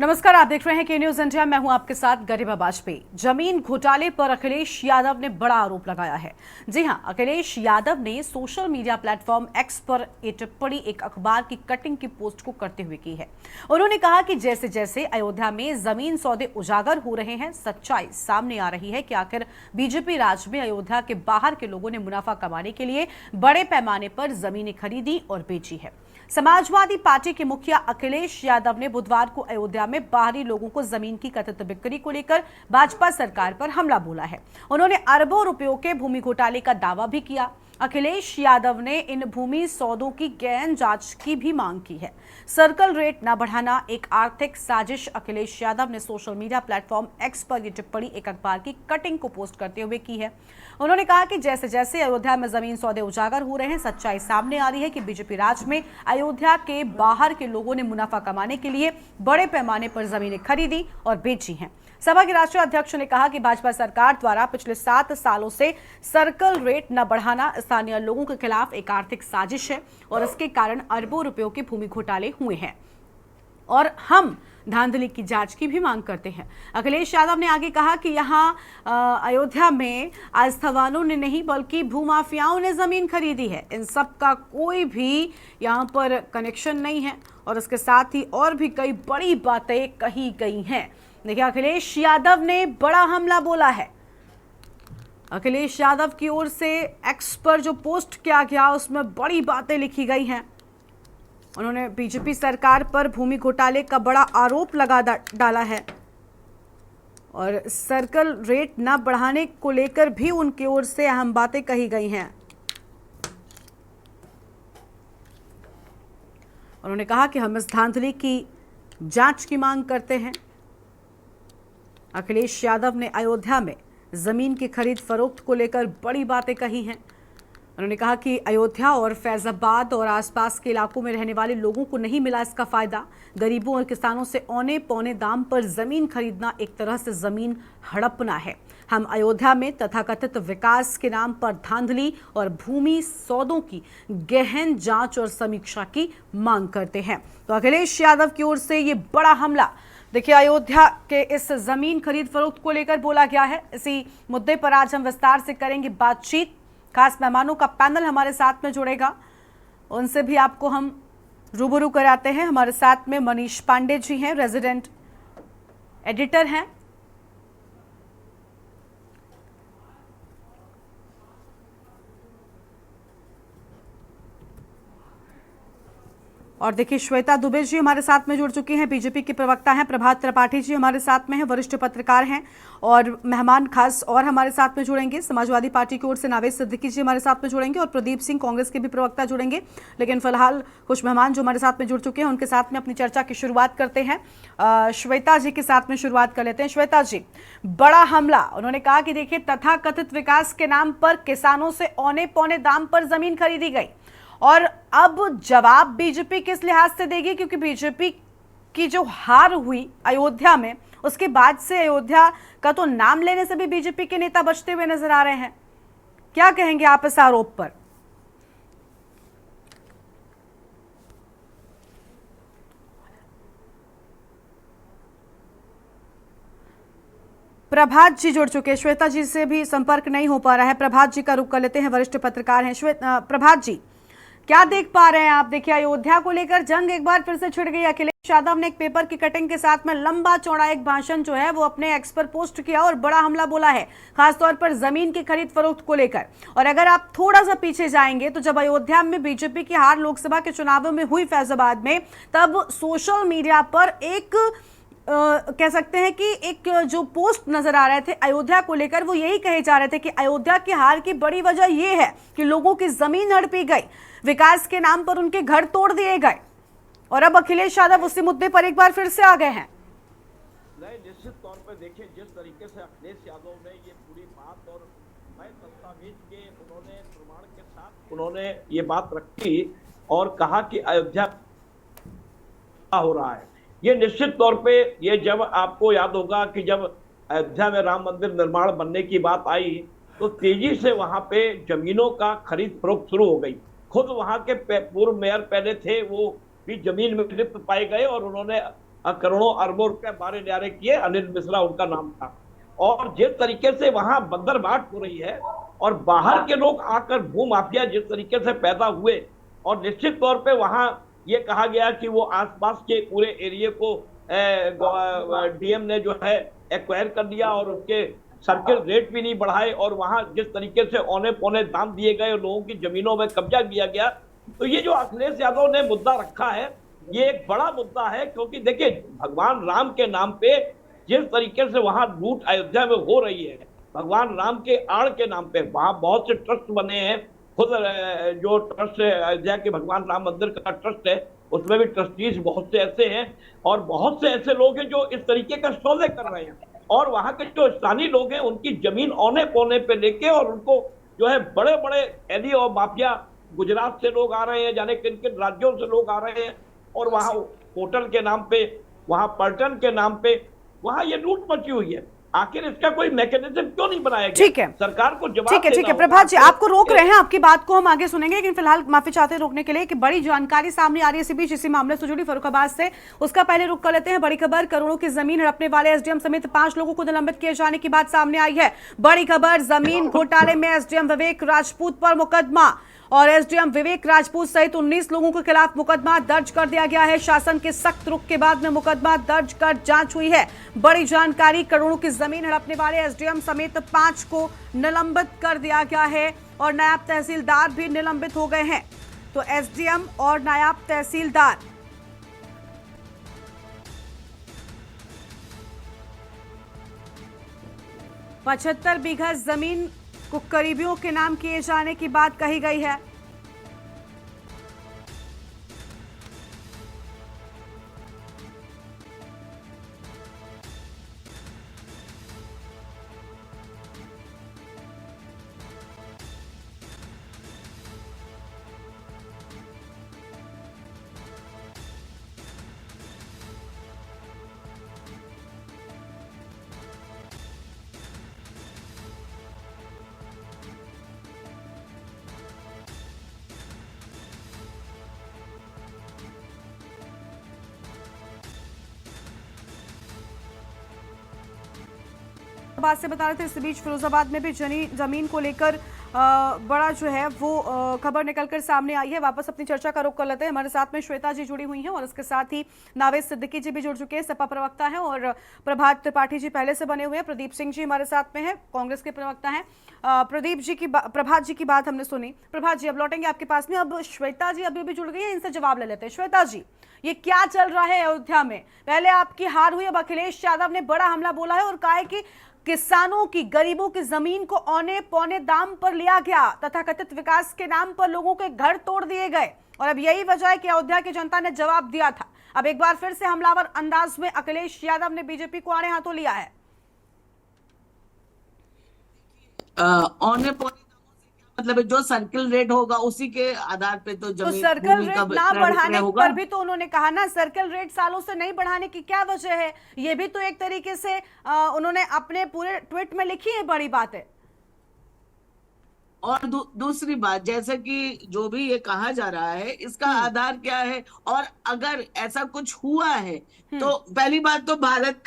नमस्कार, आप देख रहे हैं के न्यूज इंडिया। मैं हूं आपके साथ गरिमा वाजपेयी। जमीन घोटाले पर अखिलेश यादव ने बड़ा आरोप लगाया है। जी हां, अखिलेश यादव ने सोशल मीडिया प्लेटफॉर्म एक्स पर ये टिप्पणी एक अखबार की कटिंग की पोस्ट को करते हुए की है। उन्होंने कहा कि जैसे जैसे अयोध्या में जमीन सौदे उजागर हो रहे हैं, सच्चाई सामने आ रही है कि आखिर बीजेपी राज में अयोध्या के बाहर के लोगों ने मुनाफा कमाने के लिए बड़े पैमाने पर जमीनें खरीदी और बेची है। समाजवादी पार्टी के मुखिया अखिलेश यादव ने बुधवार को अयोध्या में बाहरी लोगों को जमीन की कथित बिक्री को लेकर भाजपा सरकार पर हमला बोला है। उन्होंने अरबों रुपयों के भूमि घोटाले का दावा भी किया। अखिलेश यादव ने इन भूमि सौदों की गहन जांच की भी मांग की है। सर्कल रेट न बढ़ाना एक आर्थिक साजिश। अखिलेश यादव ने सोशल मीडिया प्लेटफॉर्म एक्स पर यह टिप्पणी एक अखबार की कटिंग को पोस्ट करते हुए की है। उन्होंने कहा कि जैसे जैसे अयोध्या में जमीन सौदे उजागर हो रहे हैं, सच्चाई सामने आ रही है कि बीजेपी राज में अयोध्या के बाहर के लोगों ने मुनाफा कमाने के लिए बड़े पैमाने पर जमीनें खरीदी और बेची हैं। सभा के राष्ट्रीय अध्यक्ष ने कहा कि भाजपा सरकार द्वारा पिछले 7 सालों से सर्कल रेट न बढ़ाना स्थानीय लोगों के खिलाफ एक आर्थिक साजिश है और इसके कारण अरबों रुपयों के भूमि घोटाले हुए हैं और हम धांधली की जांच की भी मांग करते हैं। अखिलेश यादव ने आगे कहा कि यहाँ अयोध्या में आस्थावानों ने नहीं बल्कि भूमाफियाओं ने जमीन खरीदी है। इन सब का कोई भी यहाँ पर कनेक्शन नहीं है और इसके साथ ही और भी कई बड़ी बातें कही गई हैं। देखिए, अखिलेश यादव ने बड़ा हमला बोला है। अखिलेश यादव की ओर से एक्स पर जो पोस्ट किया गया उसमें बड़ी बातें लिखी गई हैं। उन्होंने बीजेपी सरकार पर भूमि घोटाले का बड़ा आरोप लगा डाला है और सर्कल रेट न बढ़ाने को लेकर भी उनकी ओर से अहम बातें कही गई हैं। उन्होंने कहा कि हम इस धांधली की जांच की मांग करते हैं। अखिलेश यादव ने अयोध्या में जमीन की खरीद फरोख्त को लेकर बड़ी बातें कही हैं। उन्होंने कहा कि अयोध्या और फैजाबाद और आसपास के इलाकों में रहने वाले लोगों को नहीं मिला इसका फायदा। गरीबों और किसानों से औने पौने दाम पर जमीन खरीदना एक तरह से जमीन हड़पना है। हम अयोध्या में तथाकथित विकास के नाम पर धांधली और भूमि सौदों की गहन जांच और समीक्षा की मांग करते हैं। तो अखिलेश यादव की ओर से ये बड़ा हमला देखिए अयोध्या के इस जमीन खरीद फरोख्त को लेकर बोला गया है। इसी मुद्दे पर आज हम विस्तार से करेंगे बातचीत। खास मेहमानों का पैनल हमारे साथ में जुड़ेगा, उनसे भी आपको हम रूबरू कराते हैं। हमारे साथ में मनीष पांडे जी हैं, रेजिडेंट एडिटर हैं। और देखिए, श्वेता दुबे जी हमारे साथ में जुड़ चुकी हैं, बीजेपी की प्रवक्ता हैं। प्रभात त्रिपाठी जी हमारे साथ में हैं, वरिष्ठ पत्रकार हैं। और मेहमान खास और हमारे साथ में जुड़ेंगे, समाजवादी पार्टी की ओर से नावेद सिद्दीकी जी हमारे साथ में जुड़ेंगे और प्रदीप सिंह कांग्रेस के भी प्रवक्ता जुड़ेंगे। लेकिन फिलहाल कुछ मेहमान जो हमारे साथ में जुड़ चुके हैं उनके साथ में अपनी चर्चा की शुरुआत करते हैं। श्वेता जी के साथ में शुरुआत कर लेते हैं। श्वेता जी, बड़ा हमला। उन्होंने कहा कि देखिए, तथाकथित विकास के नाम पर किसानों से औने पौने दाम पर जमीन खरीदी गई और अब जवाब बीजेपी किस लिहाज से देगी, क्योंकि बीजेपी की जो हार हुई अयोध्या में उसके बाद से अयोध्या का तो नाम लेने से भी बीजेपी के नेता बचते हुए नजर आ रहे हैं। क्या कहेंगे आप इस आरोप पर? प्रभात जी जुड़ चुके हैं, श्वेता जी से भी संपर्क नहीं हो पा रहा है। प्रभात जी का रुख कर लेते हैं, वरिष्ठ पत्रकार हैं। प्रभात जी, क्या देख पा रहे हैं आप? देखिए, अयोध्या को लेकर जंग एक बार फिर से छिड़ गई। अखिलेश यादव ने एक पेपर की कटिंग के साथ में लंबा चौड़ा एक भाषण जो है वो अपने एक्स पर पोस्ट किया और बड़ा हमला बोला है, खासतौर पर जमीन की खरीद फरोख्त को लेकर। और अगर आप थोड़ा सा पीछे जाएंगे तो जब अयोध्या में बीजेपी की हार लोकसभा के चुनावों में हुई फैजाबाद में, तब सोशल मीडिया पर एक कह सकते हैं कि एक जो पोस्ट नजर आ रहे थे अयोध्या को लेकर, वो यही कहे जा रहे थे कि अयोध्या की हार की बड़ी वजह यह है कि लोगों की जमीन हड़पी गई, विकास के नाम पर उनके घर तोड़ दिए गए। और अब अखिलेश यादव उसी मुद्दे पर एक बार फिर से आ गए हैं। नहीं, निश्चित तौर पर देखिए, जिस तरीके से अखिलेश यादव ने ये पूरी बात और मैं दस्तावेज के उन्होंने प्रमाण के साथ उन्होंने ये बात रखी और कहा कि अयोध्या हो रहा है, ये निश्चित तौर पे ये जब आपको याद होगा कि जब अयोध्या में राम मंदिर निर्माण बनने की बात आई तो तेजी से वहां पे जमीनों का खरीद फरोख्त शुरू हो गई। खुद वहां के पूर्व मेयर पहले थे, वो भी जमीन में लिप्त पाए गए और उन्होंने करोड़ों अरबों रुपए मारे न्यारे किए। अनिल मिश्रा उनका नाम था। और जिस तरीके से वहां बंदरबाट हो रही है और बाहर के लोग आकर भू माफिया जिस तरीके से पैदा हुए, और निश्चित तौर पे वहां ये कहा गया कि वो आसपास के पूरे एरिया को डीएम ने जो है एक्वायर कर लिया और उसके सर्किल रेट भी नहीं बढ़ाए, और वहां जिस तरीके से औने पौने दाम दिए गए और लोगों की जमीनों में कब्जा किया गया। तो ये जो अखिलेश यादव ने मुद्दा रखा है, ये एक बड़ा मुद्दा है, क्योंकि देखिए भगवान राम के नाम पे जिस तरीके से वहां लूट अयोध्या में हो रही है, भगवान राम के आड़ के नाम पे वहां बहुत से ट्रस्ट बने हैं। खुद जो ट्रस्ट अयोध्या के भगवान राम मंदिर का ट्रस्ट है, उसमें भी ट्रस्टीज बहुत से ऐसे हैं, और बहुत से ऐसे लोग हैं जो इस तरीके का सौदे कर रहे हैं। और वहां के जो स्थानीय लोग हैं उनकी जमीन औने पौने पे लेके, और उनको जो है बड़े बड़े एडी और माफिया, गुजरात से लोग आ रहे हैं, जाने किन किन राज्यों से लोग आ रहे हैं, और वहां होटल के नाम पे, वहां पर्यटन के नाम पे वहां ये लूट मची हुई है। आखिर इसका कोई मैकेनिज्म क्यों नहीं बनाया गया? ठीक है, सरकार को जवाब ठीक है, ठीक है। देना प्रभात जी, होगा। आपको रोक रहे हैं, आपकी बात को हम आगे सुनेंगे, लेकिन फिलहाल माफी चाहते हैं रोकने के लिए कि बड़ी जानकारी सामने आ रही है इसी बीच, इसी मामले से जुड़ी फर्रुखाबाद से। उसका पहले रुख कर लेते हैं। बड़ी खबर, करोड़ों की जमीन हड़पने वाले एसडीएम समेत 5 लोगों को निलंबित किए जाने की बात सामने आई है। बड़ी खबर, जमीन घोटाले में एसडीएम विवेक राजपूत पर मुकदमा, और एसडीएम विवेक राजपूत सहित 19 लोगों के खिलाफ मुकदमा दर्ज कर दिया गया है। शासन के सख्त रुख के बाद में मुकदमा दर्ज कर जांच हुई है। बड़ी जानकारी, करोड़ों की जमीन हड़पने वाले एसडीएम समेत 5 को निलंबित कर दिया गया है, और नायब तहसीलदार भी निलंबित हो गए हैं। तो एसडीएम और नायब तहसीलदार पचहत्तर बीघा जमीन को करीबियों के नाम किए जाने की बात कही गई है। बात से बता रहे थे, इस बीच फिरोजाबाद में भी जमीन को लेकर बड़ा जो है वो खबर निकलकर सामने आई है। वापस अपनी चर्चा का रुख कर लेते हैं। हमारे साथ में श्वेता जी जुड़ी हुई हैं, और इसके साथ ही नावेद सिद्दीकी जी भी जुड़ चुके हैं, सपा प्रवक्ता हैं, और प्रभात त्रिपाठी जी पहले से बने हुए हैं। प्रदीप सिंह जी हमारे साथ में हैं, कांग्रेस के प्रवक्ता हैं। प्रभात जी की बात हमने सुनी। प्रभात जी, अब लौटेंगे आपके पास में। अब श्वेता जी अभी भी जुड़ गई है, इनसे जवाब ले लेते हैं। श्वेता जी, ये क्या चल रहा है अयोध्या में? पहले आपकी हार हुई, अब अखिलेश यादव ने बड़ा हमला बोला है और कहा है कि किसानों की, गरीबों की जमीन को औने पौने दाम पर लिया गया, तथाकथित विकास के नाम पर लोगों के घर तोड़ दिए गए, और अब यही वजह है कि अयोध्या की जनता ने जवाब दिया था। अब एक बार फिर से हमलावर अंदाज में अखिलेश यादव ने बीजेपी को आड़े हाथों लिया है। औने पौने मतलब जो सर्किल रेट होगा उसी के आधार पे तो जमीन, सर्किल रेट ना बढ़ाने होगा। पर भी तो उन्होंने कहा ना, सर्किल रेट सालों से नहीं बढ़ाने की क्या वजह है? ये भी तो एक तरीके से उन्होंने अपने पूरे ट्वीट में लिखी है बड़ी बात है। और दूसरी बात, जैसे कि जो भी ये कहा जा रहा है, इसका आधार क्या है? और अगर ऐसा कुछ हुआ है तो पहली बात तो भारत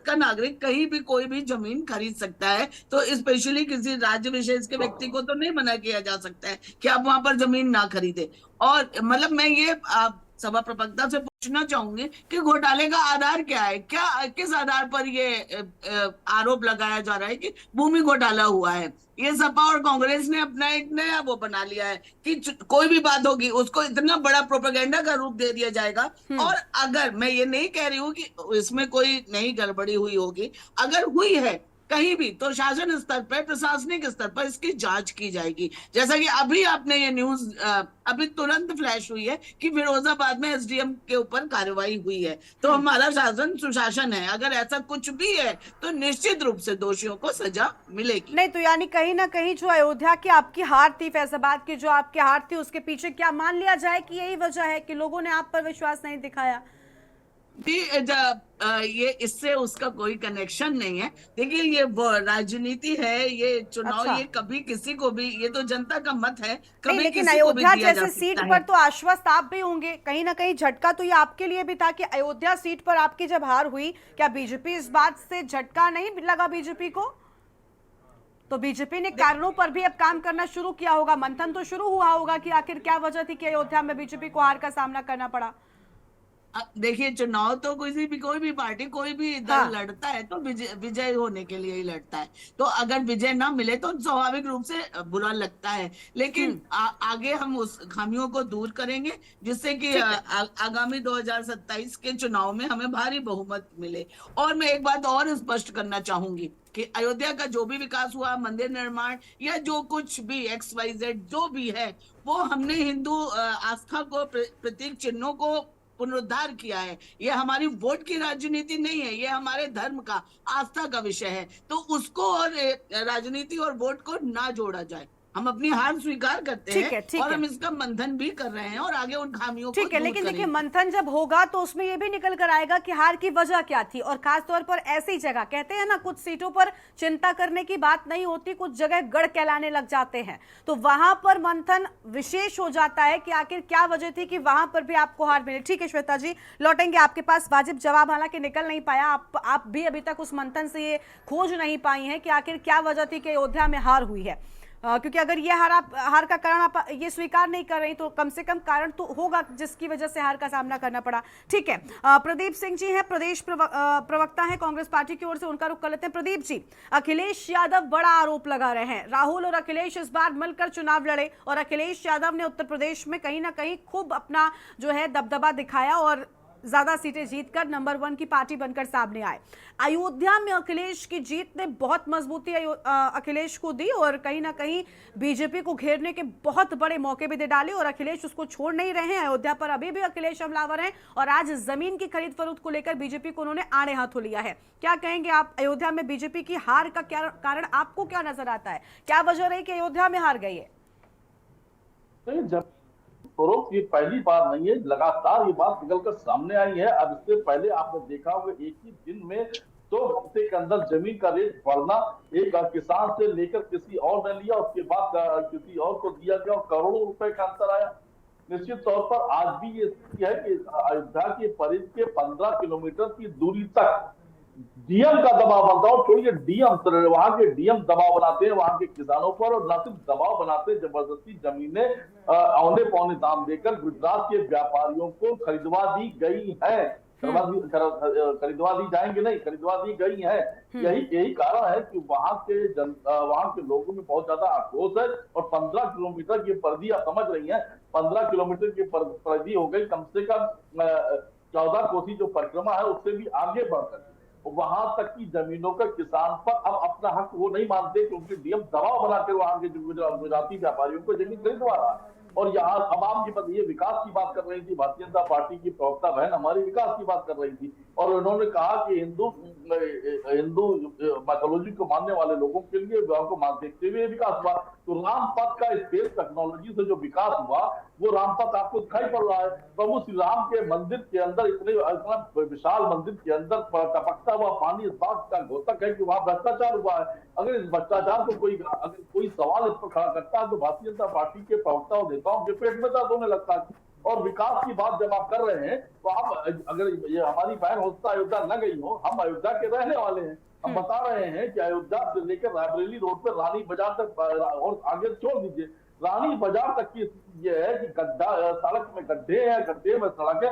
का नागरिक कहीं भी कोई भी जमीन खरीद सकता है, तो स्पेशली किसी राज्य विशेष के व्यक्ति को तो नहीं मना किया जा सकता है कि आप वहां पर जमीन ना खरीदे। और मतलब मैं ये सभा प्रवक्ता से पूछना चाहूंगी कि घोटाले का आधार क्या है? किस आधार पर ये आरोप लगाया जा रहा है कि भूमि घोटाला हुआ है? ये सपा और कांग्रेस ने अपना एक नया वो बना लिया है कि कोई भी बात होगी उसको इतना बड़ा प्रोपेगेंडा का रूप दे दिया जाएगा। और अगर, मैं ये नहीं कह रही हूँ कि इसमें कोई नई गड़बड़ी हुई होगी, अगर हुई है कहीं भी तो शासन स्तर पर, प्रशासनिक स्तर पर इसकी जांच की जाएगी। जैसा कि अभी आपने ये न्यूज अभी तुरंत फ्लैश हुई है कि फिरोजाबाद में एसडीएम के ऊपर कार्रवाई हुई है, तो हमारा शासन सुशासन है। अगर ऐसा कुछ भी है तो निश्चित रूप से दोषियों को सजा मिलेगी। नहीं तो यानी कहीं ना कहीं जो अयोध्या की आपकी हार थी, फैजाबाद की जो आपकी हार थी, उसके पीछे क्या मान लिया जाए कि यही वजह है कि लोगों ने आप पर विश्वास नहीं दिखाया? ये इससे उसका कोई कनेक्शन नहीं है। देखिए, ये वो राजनीति है, ये चुनाव, अच्छा। ये कभी किसी को भी, ये तो जनता का मत है, नहीं, कभी लेकिन किसी को भी अयोध्या दिया जा जैसे सीट सकता पर है। तो आश्वस्त आप भी होंगे, कहीं ना कहीं झटका तो ये आपके लिए भी था कि अयोध्या सीट पर आपकी जब हार हुई, क्या बीजेपी इस बात से झटका नहीं लगा बीजेपी को? तो बीजेपी ने कारणों पर भी अब काम करना शुरू किया होगा, मंथन तो शुरू हुआ होगा कि आखिर क्या वजह थी कि अयोध्या में बीजेपी को हार का सामना करना पड़ा। देखिए, चुनाव तो कोई भी पार्टी, कोई भी दल हाँ। लड़ता है तो विजय होने के लिए ही लड़ता है। तो अगर विजय ना मिले तो स्वाभाविक रूप से बुरा लगता है, लेकिन आगे हम उस खामियों को दूर करेंगे, जिससे कि ठीक है। आगामी 2027 के चुनाव में हमें भारी बहुमत मिले। और मैं एक बात और स्पष्ट करना चाहूंगी कि अयोध्या का जो भी विकास हुआ, मंदिर निर्माण या जो कुछ भी XYZ जो भी है, वो हमने हिंदू आस्था को, प्रतीक चिन्हों को पुनरुद्धार किया है। ये हमारी वोट की राजनीति नहीं है, ये हमारे धर्म का, आस्था का विषय है। तो उसको और राजनीति और वोट को ना जोड़ा जाए। हम अपनी हार स्वीकार करते ठीक हैं है, ठीक और है। हम इसका मंथन भी कर रहे हैं और आगे उन खामियों को ठीक है, दूर लेकिन देखिए, करेंगे। मंथन जब होगा तो उसमें यह भी निकल कर आएगा कि हार की वजह क्या थी, और खासतौर पर ऐसी जगह, कहते हैं ना, कुछ सीटों पर चिंता करने की बात नहीं होती, कुछ जगह गढ़ कहलाने लग जाते हैं, तो वहां पर मंथन विशेष हो जाता है कि आखिर क्या वजह थी कि वहां पर भी आपको हार मिली। ठीक है श्वेता जी, लौटेंगे आपके पास। वाजिब जवाब हालांकि निकल नहीं पाया, आप भी अभी तक उस मंथन से ये खोज नहीं पाई हैं कि आखिर क्या वजह थी कि अयोध्या में हार हुई है। क्योंकि अगर ये हार का कारण आप ये स्वीकार नहीं कर रही तो कम से कम कारण तो होगा जिसकी वजह से हार का सामना करना पड़ा। ठीक है, प्रदीप सिंह जी हैं, प्रदेश प्रवक्ता हैं कांग्रेस पार्टी की ओर से, उनका रुख कर लेते हैं। प्रदीप जी, अखिलेश यादव बड़ा आरोप लगा रहे हैं, राहुल और अखिलेश इस बार मिलकर चुनाव लड़े और अखिलेश यादव ने उत्तर प्रदेश में कहीं ना कहीं खूब अपना जो है दबदबा दिखाया और ज्यादा सीटें जीतकर नंबर 1 की पार्टी बनकर सामने आए। अयोध्या में अखिलेश की जीत ने बहुत मजबूती अखिलेश को दी और कहीं ना कहीं बीजेपी को घेरने के बहुत बड़े मौके भी दे डाले और अखिलेश उसको छोड़ नहीं रहे हैं। अयोध्या पर अभी भी अखिलेश हमलावर हैं और आज जमीन की खरीद फरोख्त को लेकर बीजेपी को उन्होंने आड़े हाथों लिया है। क्या कहेंगे आप, अयोध्या में बीजेपी की हार का क्या कारण आपको क्या नजर आता है, क्या वजह रही कि अयोध्या में हार गई है? जब फरोख्त ये पहली बार नहीं है, लगातार ये बात निकलकर सामने आई है। अब इससे पहले आपने देखा होगा एक ही दिन में 2 हफ्ते के अंदर जमीन का रेट बढ़ना, एक किसान से लेकर किसी और ने लिया, उसके बाद किसी और को दिया गया और करोड़ों रुपए का अंतर आया। निश्चित तौर पर आज भी ये स्थिति है कि अयोध्या के परिधि के 15 किलोमीटर की दूरी तक डीएम का दबाव बनता है। छोड़िए डीएम, वहां के डीएम दबाव बनाते हैं वहां के किसानों पर, और न सिर्फ दबाव बनाते हैं, जबरदस्ती जमीनें औने पौने दाम देकर गुजरात के व्यापारियों को खरीदवा दी गई है। खरीदवा दी जाएंगे नहीं, खरीदवा दी गई है। यही कारण है कि वहां के लोगों में बहुत ज्यादा आक्रोश है। और 15 किलोमीटर की परिधि आप समझ रही है, 15 किलोमीटर की परिधि हो गई, कम से कम 14 कोसी जो परिक्रमा है उससे भी आगे बढ़कर वहां तक की जमीनों का किसान पर अब अपना हक वो नहीं मानते, क्योंकि डीएम दबाव बनाकर वहां के गुजराती व्यापारियों को जमीन खरीदवा रहा है। और यहाँ अब आप ये विकास की बात कर रही थी, भारतीय जनता पार्टी की प्रवक्ता बहन हमारी विकास की बात कर रही थी, और उन्होंने कहा कि हिंदू मैथोलॉजी को मानने वाले लोगों के लिए विवाह को देखते हुए विकास हुआ। तो रामपथ का स्पेस टेक्नोलॉजी से जो विकास हुआ वो रामपथ आपको दिखाई पड़ रहा है। प्रभु श्री राम के मंदिर के अंदर इतना विशाल मंदिर के अंदर टपकता हुआ पानी इस बात का घोतक है कि वहां भ्रष्टाचार हुआ है। अगर इस भ्रष्टाचार को कोई सवाल इस पर खड़ा करता है तो भारतीय जनता पार्टी के प्रवक्ता और नेताओं के पेट में दर्द होने लगता है। और विकास की बात जब आप कर रहे हैं तो आप, अगर ये हमारी बहन होता अयोध्या न गई हो, हम अयोध्या के रहने वाले हैं, हम बता रहे हैं कि अयोध्या से लेकर रायबरेली रोड पर रानी बाजार तक, और आगे छोड़ दीजिए रानी बाजार तक की ये है कि गड्ढा, सड़क में गड्ढे हैं, गड्ढे में सड़क है,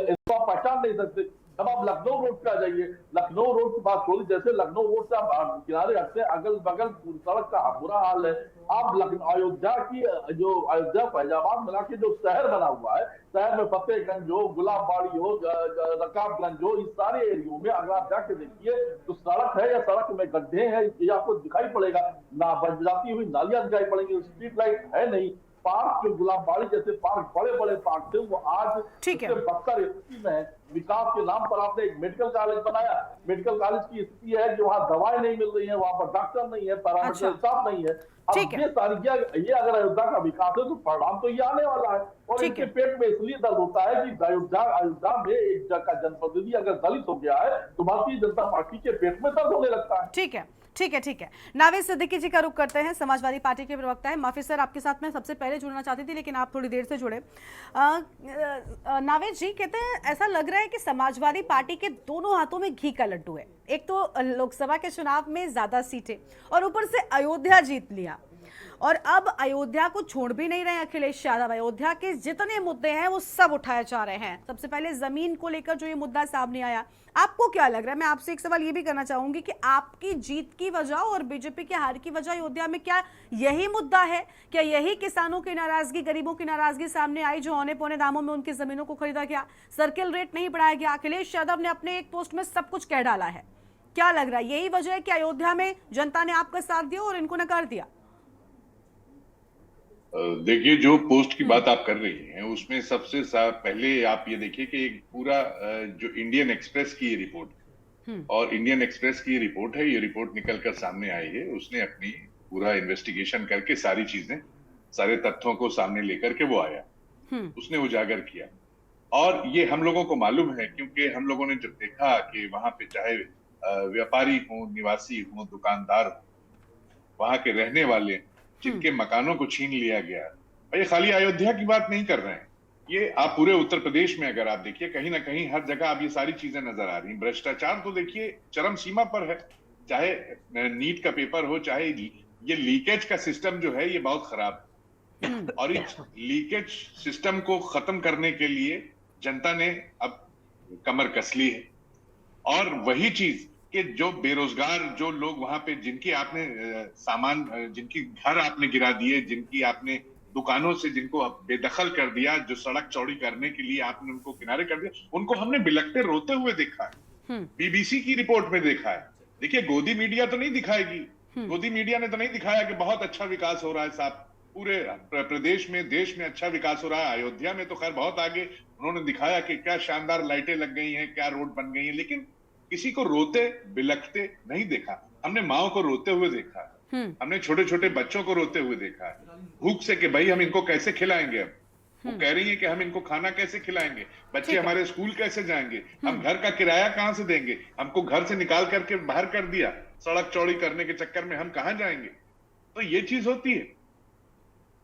इसको आप पहचान नहीं सकते। अब आप लखनऊ रोड पे आ जाइए, लखनऊ रोड की बात छोड़ी, जैसे लखनऊ रोड से आप किनारे हटते हैं, अगल बगल सड़क का बुरा हाल है। आप अयोध्या की जो अयोध्या फैजाबाद मिला के जो शहर बना हुआ है, शहर में फतेहगंज हो, गुलाबबाड़ी हो, रकाबगंज हो, इस सारे एरियो में अगर आप जाके देखिए तो सड़क है या सड़क में गड्ढे हैं, ये आपको दिखाई पड़ेगा। ना बन जाती हुई नालियां दिखाई पड़ेंगी, स्ट्रीट लाइट है नहीं। पार्क जो गुलाबबाड़ी जैसे पार्क, बड़े बड़े पार्क थे, वो आज बदतर स्थिति में है। विकास के नाम पर आपने एक मेडिकल कॉलेज बनाया। मेडिकल कॉलेज की स्थिति है कि वहाँ दवाएं नहीं मिल रही है, वहाँ पर डॉक्टर नहीं है, पैरामेडिकल अच्छा। स्टाफ नहीं है। अब ठीक है। ये सारी ये अगर अयोध्या का विकास है तो परिणाम तो ये आने वाला है। और ठीक इनके है। पेट में इसलिए दर्द होता है कि अयोध्या में एक जगह का जनप्रतिनिधि अगर दलित हो गया है तो भारतीय जनता पार्टी के पेट में दर्द होने लगता है। ठीक है, ठीक है, ठीक है। नावेद सिद्दीकी जी का रुख करते हैं, समाजवादी पार्टी के प्रवक्ता है। माफी सर, आपके साथ मैं सबसे पहले जुड़ना चाहती थी लेकिन आप थोड़ी देर से जुड़े। नावेद जी कहते हैं ऐसा लग रहा है कि समाजवादी पार्टी के दोनों हाथों में घी का लड्डू है। एक तो लोकसभा के चुनाव में ज्यादा सीटें और ऊपर से अयोध्या जीत लिया, और अब अयोध्या को छोड़ भी नहीं रहे अखिलेश यादव। अयोध्या के जितने मुद्दे हैं वो सब उठाए जा रहे हैं। सबसे पहले जमीन को लेकर जो ये मुद्दा सामने आया, आपको क्या लग रहा है? मैं आपसे एक सवाल ये भी करना चाहूंगी कि आपकी जीत की वजह और बीजेपी की हार की वजह अयोध्या में क्या यही मुद्दा है? क्या यही किसानों की नाराजगी, गरीबों की नाराजगी सामने आई जो औने पौने दामों में उनकी जमीनों को खरीदा गया, सर्किल रेट नहीं बढ़ाया गया? अखिलेश यादव ने अपने एक पोस्ट में सब कुछ कह डाला है। क्या लग रहा है यही वजह है कि अयोध्या में जनता ने आपका साथ दिया और इनको नकार दिया? देखिए, जो पोस्ट की बात आप कर रही हैं उसमें सबसे पहले आप ये देखिए कि एक पूरा जो इंडियन एक्सप्रेस की ये रिपोर्ट और इंडियन एक्सप्रेस की रिपोर्ट है, ये रिपोर्ट निकल कर सामने आई है। उसने अपनी पूरा इन्वेस्टिगेशन करके सारी चीजें, सारे तथ्यों को सामने लेकर के वो आया, उसने उजागर किया। और ये हम लोगों को मालूम है क्योंकि हम लोगों ने जब देखा कि वहां पे चाहे व्यापारी हो, निवासी हो, दुकानदार हो, वहां के रहने वाले जिनके मकानों को छीन लिया गया, ये खाली अयोध्या की बात नहीं कर रहे हैं, ये आप पूरे उत्तर प्रदेश में अगर आप देखिए कहीं ना कहीं हर जगह अब ये सारी चीजें नजर आ रही हैं। भ्रष्टाचार तो देखिए चरम सीमा पर है, चाहे नीट का पेपर हो, चाहे ये लीकेज का सिस्टम जो है ये बहुत खराब है। और इस लीकेज सिस्टम को खत्म करने के लिए जनता ने अब कमर कस ली है। और वही चीज कि जो बेरोजगार जो लोग वहां पे जिनकी आपने सामान, जिनकी घर आपने गिरा दिए, जिनकी आपने दुकानों से जिनको बेदखल कर दिया, जो सड़क चौड़ी करने के लिए आपने उनको किनारे कर दिया, उनको हमने बिलखते रोते हुए देखा है, बीबीसी की रिपोर्ट में देखा है। देखिए, गोदी मीडिया तो नहीं दिखाएगी, गोदी मीडिया ने तो नहीं दिखाया कि बहुत अच्छा विकास हो रहा है साहब, पूरे प्रदेश में, देश में अच्छा विकास हो रहा है। अयोध्या में तो खैर बहुत आगे उन्होंने दिखाया कि क्या शानदार लाइटें लग गई हैं, क्या रोड बन गई हैं, लेकिन किसी को रोते बिलखते नहीं देखा। हमने माओ को रोते हुए देखा है, हमने छोटे छोटे बच्चों को रोते हुए देखा है, भूख से कि भाई हम इनको कैसे खिलाएंगे। अब वो कह रही है कि हम इनको खाना कैसे खिलाएंगे, बच्चे हमारे स्कूल कैसे जाएंगे, हम घर का किराया कहां से देंगे, हमको घर से निकाल करके बाहर कर दिया सड़क चौड़ी करने के चक्कर में, हम कहां जाएंगे। तो ये चीज होती है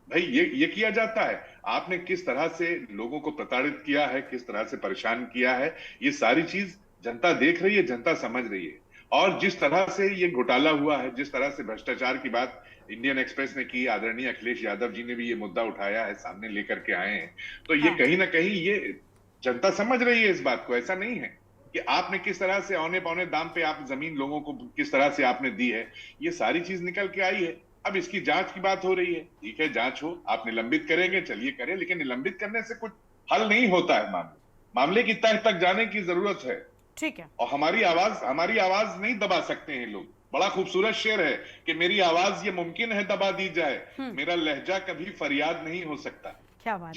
भाई, ये किया जाता है। आपने किस तरह से लोगों को प्रताड़ित किया है, किस तरह से परेशान किया है, ये सारी चीज जनता देख रही है, जनता समझ रही है। और जिस तरह से ये घोटाला हुआ है, जिस तरह से भ्रष्टाचार की बात इंडियन एक्सप्रेस ने की, आदरणीय अखिलेश यादव जी ने भी ये मुद्दा उठाया है, सामने लेकर के आए हैं, तो ये कहीं ना कहीं ये जनता समझ रही है इस बात को। ऐसा नहीं है कि आपने किस तरह से औने पौने दाम पे आप जमीन लोगों को किस तरह से आपने दी है, ये सारी चीज निकल के आई है। अब इसकी जांच की बात हो रही है, ठीक है, जांच हो, आप निलंबित करेंगे, चलिए करें, लेकिन निलंबित करने से कुछ हल नहीं होता है। मामले की तह तक जाने की जरूरत है। ठीक है। और हमारी आवाज नहीं दबा सकते हैं लोग। बड़ा खूबसूरत शेर है कि मेरी आवाज ये मुमकिन है दबा दी जाए, मेरा लहजा कभी फरियाद नहीं हो सकता। क्या बात है।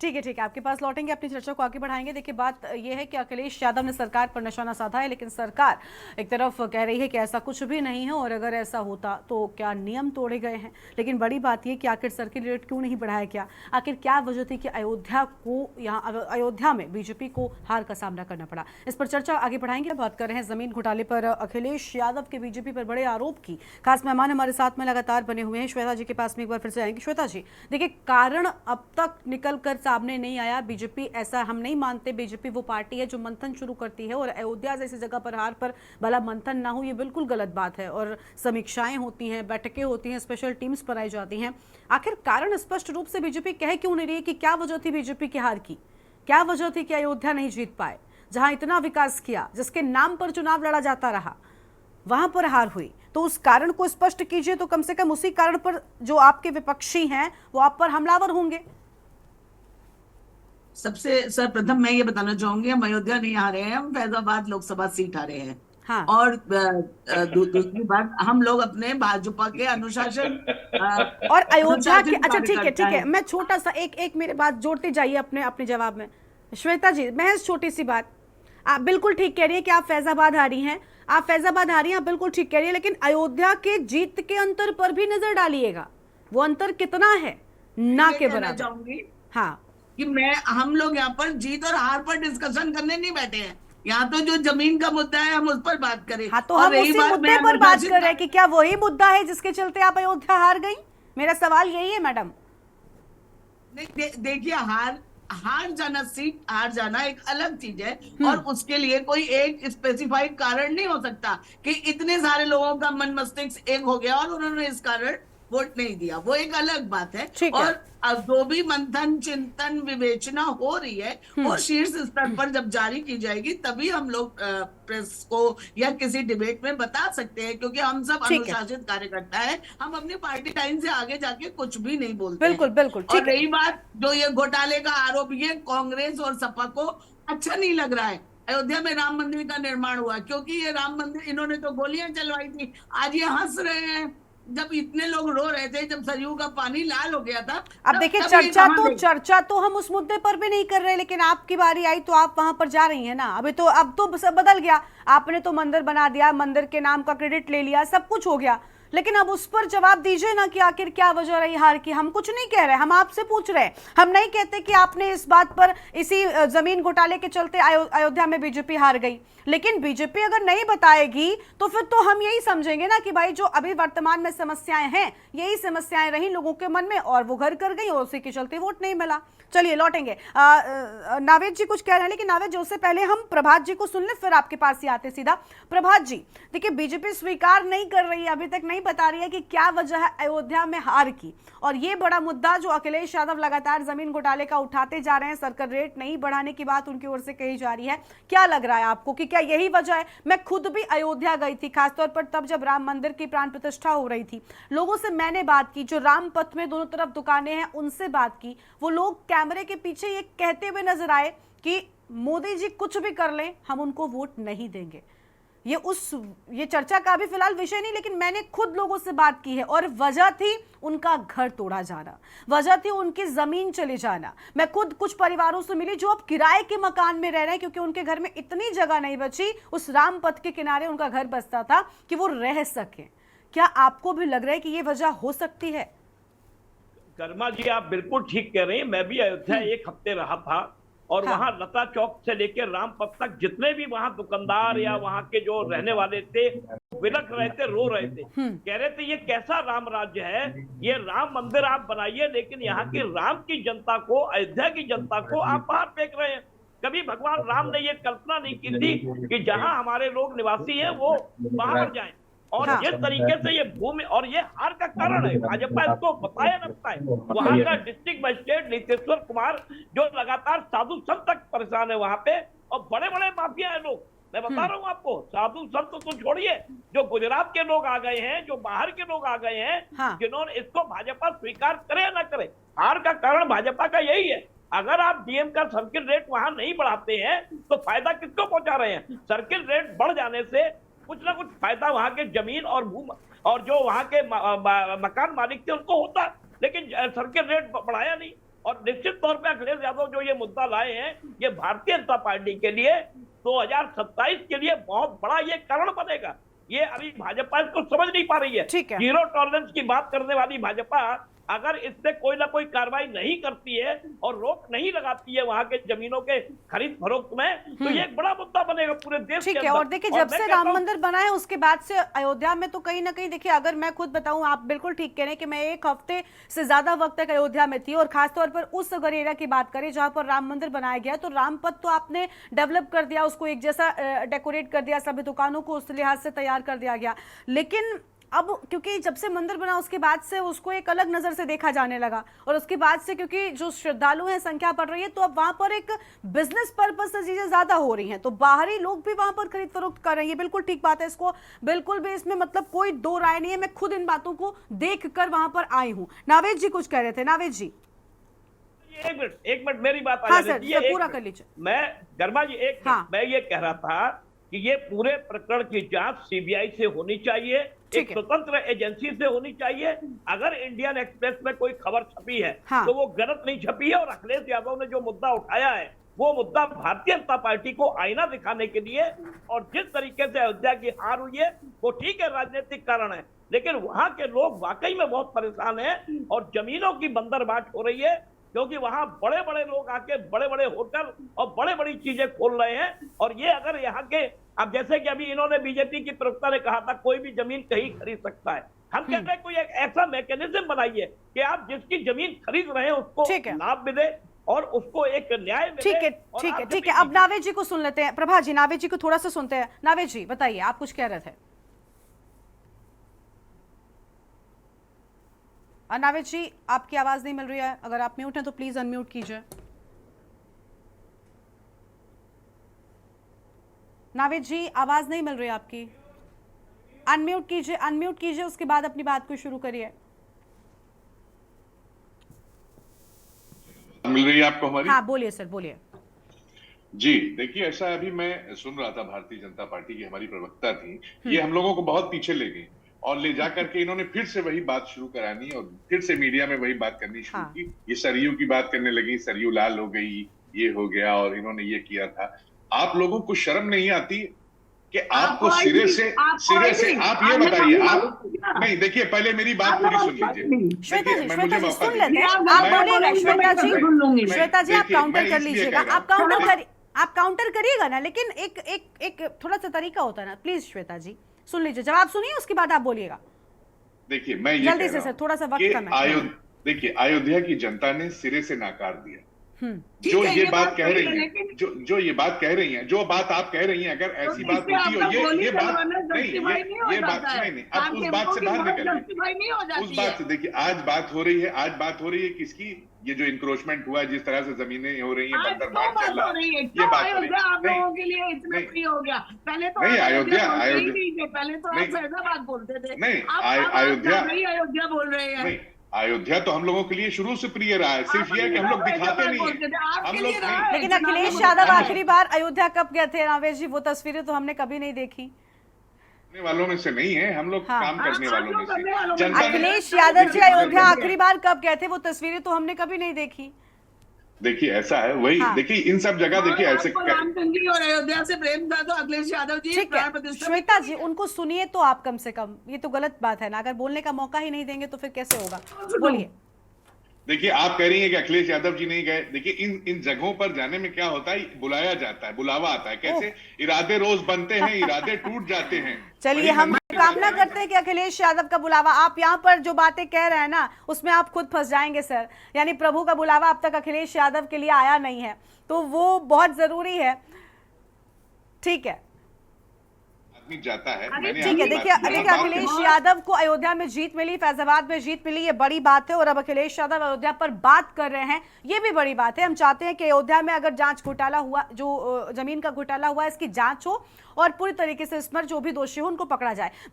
ठीक है, ठीक है, आपके पास लौटेंगे, अपनी चर्चा को आगे बढ़ाएंगे। देखिए, बात यह है कि अखिलेश यादव ने सरकार पर निशाना साधा है, लेकिन सरकार एक तरफ कह रही है कि ऐसा कुछ भी नहीं है, और अगर ऐसा होता तो क्या नियम तोड़े गए हैं। लेकिन बड़ी बात यह कि आखिर सर्किल रेट क्यों नहीं बढ़ाया गया, आखिर क्या वजह थी कि अयोध्या में बीजेपी को हार का सामना करना पड़ा। इस पर चर्चा आगे बढ़ाएंगे। बात कर रहे हैं जमीन घोटाले पर अखिलेश यादव के बीजेपी पर बड़े आरोप की। खास मेहमान हमारे साथ में लगातार बने हुए हैं, श्वेता जी के पास में एक बार फिर से आएंगे। श्वेता जी, देखिए, कारण अब तक निकल कर सामने नहीं आया। बीजेपी, ऐसा हम नहीं मानते, बीजेपी वो पार्टी है जो मंथन शुरू करती है, और अयोध्या जैसी जगह पर हार पर भला मंथन ना हो, ये बिल्कुल गलत बात है। और समीक्षाएं होती हैं, बैठकें होती हैं, स्पेशल टीम्स पर आई जाती हैं। आखिर कारण स्पष्ट रूप से बीजेपी कह क्यों नहीं रही है कि क्या वजह थी बीजेपी की हार की, क्या वजह थी कि अयोध्या नहीं जीत पाए, जहां इतना विकास किया, जिसके नाम पर चुनाव लड़ा जाता रहा, वहां पर हार हुई। तो उस कारण को स्पष्ट कीजिए, तो कम से कम उसी कारण पर जो आपके विपक्षी हैं वो आप पर हमलावर होंगे। सबसे सर्वप्रथम मैं ये बताना चाहूंगी, हम अयोध्या नहीं हारे हैं, हम फैजाबाद लोकसभा सीट हारे हैं। हाँ। और दूसरी बात, हम लोग अपने भाजपा के अनुशासन और अयोध्या के, अच्छा ठीक है, मैं छोटा सा एक मेरे बात जोड़ते जाइए अपने जवाब में। श्वेता जी, महज छोटी सी बात, आप बिल्कुल ठीक कह रही है कि आप फैजाबाद आ रही हैं, आप फैजाबाद आ रही हैं, आप बिल्कुल ठीक कह रही है, लेकिन अयोध्या के जीत के अंतर पर भी नजर डालिएगा, वो अंतर कितना है, ना के बराबर। चाहूंगी हाँ कि हम लोग यहाँ पर जीत और हार पर डिस्कशन करने नहीं बैठे हैं। यहाँ तो जो जमीन का मुद्दा है हम उस पर बात करें। हाँ, तो और हम रही उसी बात मुद्दे मैं पर बात अनुशासित कर रहे हैं कि क्या वही मुद्दा है जिसके चलते आप अयोध्या हार गई? मेरा सवाल यही है मैडम। देखिए, हार जाना, सीट हार जाना एक अलग चीज है, और उसके लिए कोई एक स्पेसिफाइड कारण नहीं हो सकता कि इतने सारे लोगों का मन मस्तिष्क एक हो गया और उन्होंने इस कारण वोट नहीं दिया, वो एक अलग बात है। ठीक है। और अब जो भी मंथन, चिंतन, विवेचना हो रही है वो शीर्ष स्तर पर जब जारी की जाएगी तभी हम लोग प्रेस को या किसी डिबेट में बता सकते हैं, क्योंकि हम सब ठीक है। अनुशासित कार्यकर्ता है, हम अपनी पार्टी लाइन से आगे जाके कुछ भी नहीं बोलते बिल्कुल हैं। बिल्कुल और ठीक है। रही बात जो ये घोटाले का आरोप, ये कांग्रेस और सपा को अच्छा नहीं लग रहा है। अयोध्या में राम मंदिर का निर्माण हुआ क्योंकि ये राम मंदिर, इन्होंने तो गोलियां चलवाई थी, आज ये हंस रहे हैं। जब इतने लोग रो रहे थे, जब सरयू का पानी लाल हो गया था, अब देखिए, चर्चा तो हम उस मुद्दे पर भी नहीं कर रहे, लेकिन आपकी बारी आई तो आप वहां पर जा रही हैं ना। अब तो सब बदल गया, आपने तो मंदिर बना दिया, मंदिर के नाम का क्रेडिट ले लिया, सब कुछ हो गया, लेकिन अब उस पर जवाब दीजिए ना कि आखिर क्या वजह रही हार की। हम कुछ नहीं कह रहे, हम आपसे पूछ रहे हैं। हम नहीं कहते कि आपने इस बात पर, इसी जमीन घोटाले के चलते अयोध्या में बीजेपी हार गई, लेकिन बीजेपी अगर नहीं बताएगी तो फिर तो हम यही समझेंगे ना कि भाई जो अभी वर्तमान में समस्याएं हैं, यही समस्याएं रही लोगों के मन में और वो घर कर गई और उसी के चलते वोट नहीं मिला। चलिए लौटेंगे। नावेद जी कुछ कह रहे हैं, लेकिन नावेद जी उससे पहले हम प्रभात जी को सुन ले, फिर आपके पास ही आते सीधा। प्रभात जी, देखिए बीजेपी स्वीकार नहीं कर रही है, अभी तक नहीं बता रही है कि क्या वजह है अयोध्या में हार की, और ये बड़ा मुद्दा जो अखिलेश यादव लगातार जमीन घोटाले का उठाते जा रहे हैं, सर्कल रेट नहीं बढ़ाने की बात उनकी ओर से कही जा रही है, क्या लग रहा है आपको कि क्या यही वजह है? मैं खुद भी अयोध्या गई थी, खासतौर पर तब जब राम मंदिर की प्राण प्रतिष्ठा हो रही थी। लोगों से मैंने बात की, जो राम पथ में दोनों तरफ दुकानें हैं उनसे बात की, वो लोग कैमरे के पीछे ये कहते हुए नजर आए कि मोदी जी कुछ भी कर लें हम उनको वोट नहीं देंगे। ये चर्चा का भी फिलहाल विषय नहीं, लेकिन मैंने खुद लोगों से बात की है और वजह थी उनका घर तोड़ा जाना, वजह थी उनकी जमीन चले जाना। मैं खुद कुछ परिवारों से मिली जो अब किराए के मकान में रह रहे हैं क्योंकि उनके घर में इतनी जगह नहीं बची, उस राम पथ के किनारे उनका घर बसता था कि वो रह सके। क्या आपको भी लग रहा है कि ये वजह हो सकती है? कर्मा जी, आप बिल्कुल ठीक कह रहे हैं। मैं भी अयोध्या एक हफ्ते रहा था और हाँ। वहां लता चौक से लेकर राम पथ तक जितने भी वहां दुकानदार या वहां के जो रहने वाले थे, बिलख रहे थे, रो रहे थे, कह रहे थे ये कैसा राम राज्य है, ये राम मंदिर आप बनाइए लेकिन यहाँ की राम की जनता को, अयोध्या की जनता को आप बाहर फेंक रहे हैं। कभी भगवान राम ने ये कल्पना नहीं की थी कि जहां हमारे लोग निवासी हैं वो बाहर जाएं। और हाँ। जिस तरीके से ये भूमि, और ये हार का कारण है, भाजपा इसको बताया न बताए, वहां का डिस्ट्रिक्ट मजिस्ट्रेट नीतीश्वर कुमार जो लगातार साधु संत तक परेशान है वहां पे, और बड़े बड़े माफिया है लोग। मैं बता रहा हूँ आपको, साधु संत तो छोड़िए, जो गुजरात के लोग आ गए हैं, जो बाहर के लोग आ गए हैं, हाँ। जिन्होंने इसको भाजपा स्वीकार करे या न करे, हार का कारण भाजपा का यही है। अगर आप डीएम का सर्किल रेट वहां नहीं बढ़ाते हैं तो फायदा किसको पहुंचा रहे हैं? सर्किल रेट बढ़ जाने से कुछ ना कुछ फायदा वहां के जमीन और भूमि और जो वहां के मकान मालिक थे उनको होता, लेकिन सर्किल रेट बढ़ाया नहीं। और निश्चित तौर पे अखिलेश यादव जो ये मुद्दा लाए हैं, ये भारतीय जनता पार्टी के लिए 2027 के लिए बहुत बड़ा ये कारण बनेगा। ये अभी भाजपा इसको समझ नहीं पा रही है। ठीक है। जीरो टॉलरेंस की बात करने वाली भाजपा अगर इससे कोई ना कोई कार्रवाई नहीं करती है और रोक नहीं लगाती है वहां के जमीनों के खरीद फरोख्त में, तो ये एक बड़ा मुद्दा बनेगा पूरे देश के ठीक है। अंदर। और देखिए, जब से राम मंदिर बना है उसके बाद से अयोध्या में तो कहीं ना कहीं, देखिए अगर मैं खुद बताऊं, आप बिल्कुल ठीक कह रहे हैं कि मैं एक हफ्ते से ज्यादा वक्त तक अयोध्या में थी, और खासतौर पर उस अगर एरिया की बात करें जहां पर राम मंदिर बनाया गया, तो राम पथ तो आपने डेवलप कर दिया, उसको एक जैसा डेकोरेट कर दिया, सभी दुकानों को उस लिहाज से तैयार कर दिया गया, लेकिन अब क्योंकि जब से मंदिर बना उसके बाद से उसको एक अलग नजर से देखा जाने लगा, और उसके बाद से क्योंकि जो श्रद्धालु हैं संख्या बढ़ रही है, तो अब वहां पर एक बिजनेस पर्पस से चीजें ज्यादा हो रही हैं, तो बाहरी लोग भी वहां पर खरीद फरोख्त कर रहे हैं। ये बिल्कुल ठीक बात है, इसको बिल्कुल भी इसमें मतलब कोई दो राय नहीं है। मैं खुद इन बातों को देख कर वहां पर आई हूँ। नावेद जी कुछ कह रहे थे। नावेद जी, एक मिनट मेरी बात हाँ सर, पूरा कर लीजिए। मैं गर्मा जी मैं ये कह रहा था कि ये पूरे प्रकरण की जांच सीबीआई से होनी चाहिए, एक स्वतंत्र एजेंसी से होनी चाहिए। अगर इंडियन एक्सप्रेस में कोई खबर छपी है तो वो गलत नहीं छपी है, और अखिलेश यादव ने जो मुद्दा उठाया है वो मुद्दा भारतीय जनता पार्टी को आईना दिखाने के लिए, और जिस तरीके से अयोध्या की हार हुई है वो ठीक है, राजनीतिक कारण है, लेकिन वहां के लोग वाकई में बहुत परेशान हैं और जमीनों की बंदरबाट हो रही है, क्योंकि वहां बड़े बड़े लोग आके बड़े बड़े होटल और बड़े बड़ी चीजें खोल रहे हैं। और ये अगर यहाँ के, अब जैसे कि अभी इन्होंने बीजेपी की प्रवक्ता ने कहा था कोई भी जमीन कहीं खरीद सकता है, हम कहते हैं कोई एक ऐसा मैकेनिज्म बनाइए कि आप जिसकी जमीन खरीद रहे हैं उसको ठीक है। लाभ मिले और उसको एक न्याय मिले। ठीक है, और ठीक आप है, जब ठीक भी है। अब नावेद जी को सुन लेते हैं। प्रभा जी, नावेद जी को थोड़ा सा सुनते हैं। नावेद जी बताइए, आप कुछ कह रहे थे। नावेद जी, आपकी आवाज नहीं मिल रही है, अगर आप म्यूट हैं तो प्लीज अनम्यूट कीजिए। नावेद जी, आवाज नहीं मिल रही है आपकी, अनम्यूट कीजिए, अनम्यूट कीजिए, उसके बाद अपनी बात को शुरू करिए। मिल रही है आपको हमारी? हाँ बोलिए सर, बोलिए। जी देखिए, ऐसा अभी मैं सुन रहा था, भारतीय जनता पार्टी की हमारी प्रवक्ता थी, ये हम लोगों को बहुत पीछे ले गई और ले जा करके इन्होंने फिर से वही बात शुरू करानी और फिर से मीडिया में वही बात करनी शुरू हाँ। की। ये सरयू की बात करने लगी, सरयू लाल हो गई, ये हो गया और इन्होंने ये किया था। आप लोगों को शर्म नहीं आती कि आपको सिरे से आप ये बताइए, आप नहीं, देखिए पहले मेरी बात पूरी सुन लीजिए। श्वेता जी, देखिए, श्वेता जी सुन लेते हैं, मैं- आप मैं- बोलिएगा। मैं- श्वेता जी, मैं- श्वेता जी, आप देखिए, काउंटर मैं कर इसलिए लीजिएगा, कह रहा हूं। आप काउंटर करिएगा ना, लेकिन एक थोड़ा सा तरीका होता है ना। प्लीज श्वेता जी सुन लीजिए, जवाब सुनिए, उसके बाद आप बोलिएगा। देखिए, मैं ये जल्दी कह से रहा सर, हूं थोड़ा सा वक्त कि कम है। देखिए, अयोध्या की जनता ने सिरे से नाकार दिया। ठीक जो है, ये ये बात बात कह सही रही है, हैं, लेकिन- जो ये बात कह रही हैं, जो बात आप कह रही हैं, अगर ऐसी बात इससे होती हो, आपका गोली ये बात चलवाना नहीं, justify नहीं हो ये बात जाता है। नहीं, अब आप उस टेम्पो बात से की बाहर बात निकलिए। justify नहीं हो उस जाती बात है। से देखिए, आज बात हो रही है, आज बात हो रही है किसकी? ये जो इंक्रोचमेंट हुआ है, जिस तरह से जमीनें हो रही हैं, आज बंदर क्यों बांट चल बात रहा हो रही है? ये क्यों बात हो रही अयोध्या आप नहीं, लोगों के लिए इतना नहीं, फ्री हो गया? पहले तो नहीं, आप अयोध्या बोलते ही अयोध्या नहीं थे, पहले तो आप नहीं, फैजाबाद बोलते थे। नहीं, अब आप अयोध्या नहीं अयोध्या बोल रहे हैं। नहीं, अयोध्या तो हम लोगों के लिए शुरू से प्रिय रहा है, सिर्फ ये है कि हम लोग दिखाते नहीं हैं। हम लोग नहीं, लेकिन अखिलेश यादव आखिरी बार अयोध्या कब गए थे नावेद जी? वो तस्वीरें तो हमने कभी नहीं देखी। करने वालों में से नहीं है, हम लोग हाँ। काम करने वालों में करने वालों में से। से। जनता ने- अखिलेश यादव जी देखिए, अयोध्या आखिरी बार कब गए थे? वो तस्वीरें तो हमने कभी नहीं देखी। देखिए ऐसा है, वही हाँ। देखिए इन सब जगह देखिए ऐसे रामचंद्र जी और अयोध्या से प्रेम था तो अखिलेश यादव जी ठीक प्राण है प्रतिष्ठा श्वेता जी, उनको सुनिए तो आप कम से कम। ये तो गलत बात है ना, अगर बोलने का मौका ही नहीं देंगे तो फिर कैसे होगा? बोलिए। देखिए, आप कह रही हैं कि अखिलेश यादव जी नहीं गए। देखिए, इन जगहों पर जाने में क्या होता है, बुलाया जाता है, बुलावा आता है। कैसे इरादे रोज बनते हैं, इरादे टूट जाते हैं। चलिए, वही हम मंदिर कामना में करते हैं कि अखिलेश यादव का बुलावा, आप यहाँ पर जो बातें कह रहे हैं ना उसमें आप खुद फंस जाएंगे सर। यानी प्रभु का बुलावा अब तक अखिलेश यादव के लिए आया नहीं है, तो वो बहुत जरूरी है। ठीक है, आदमी जाता है। मैंने ठीक है। आपकी देखिए बात की। देखिए, अब बात अखिलेश करें। यादव को अयोध्या में जीत मिली, फैजाबाद में जीत मिली, ये बड़ी बात है। और अब अखिलेश यादव अयोध्या पर बात कर रहे हैं, ये भी बड़ी बात है। हम चाहते हैं कि अयोध्या में अगर जांच घोटाला हुआ, जो जमीन का घोटाला हुआ, इसकी जांच हो और पूरी तरीके से इस पर जो भी दोषी हो उनको पकड़ा जाए।